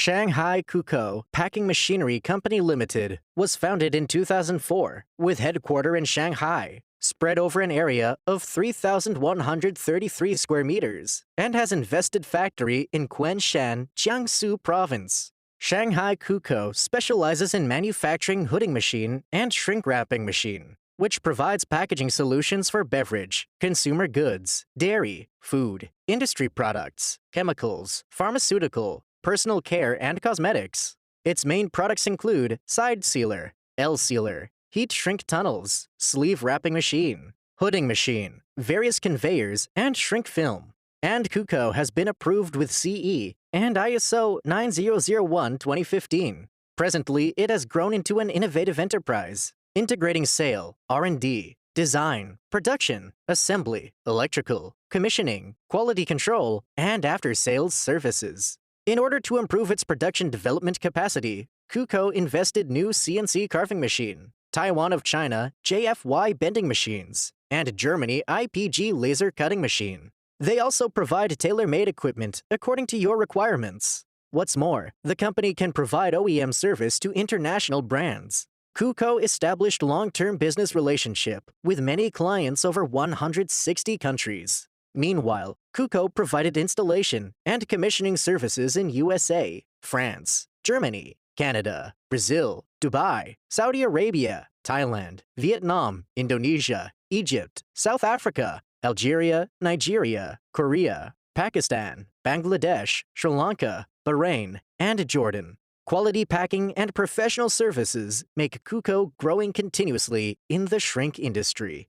Shanghai KUKO Packing Machinery Company Limited was founded in 2004 with headquarters in Shanghai, spread over an area of 3,133 square meters, and has invested factory in Quanshan, Jiangsu Province. Shanghai KUKO specializes in manufacturing hooding machine and shrink wrapping machine, which provides packaging solutions for beverage, consumer goods, dairy, food, industry products, chemicals, pharmaceutical, personal care, and cosmetics. Its main products include side sealer, L sealer, heat shrink tunnels, sleeve wrapping machine, hooding machine, various conveyors, and shrink film. And KUKO has been approved with CE and ISO 9001:2015. Presently, it has grown into an innovative enterprise, integrating sale, R&D, design, production, assembly, electrical, commissioning, quality control, and after-sales services. In order to improve its production development capacity, KUKO invested new CNC carving machine, Taiwan of China JFY bending machines, and Germany IPG laser cutting machine. They also provide tailor-made equipment according to your requirements. What's more, the company can provide OEM service to international brands. KUKO established long-term business relationship with many clients over 160 countries. Meanwhile, KUKO provided installation and commissioning services in USA, France, Germany, Canada, Brazil, Dubai, Saudi Arabia, Thailand, Vietnam, Indonesia, Egypt, South Africa, Algeria, Nigeria, Korea, Pakistan, Bangladesh, Sri Lanka, Bahrain, and Jordan. Quality packing and professional services make KUKO growing continuously in the shrink industry.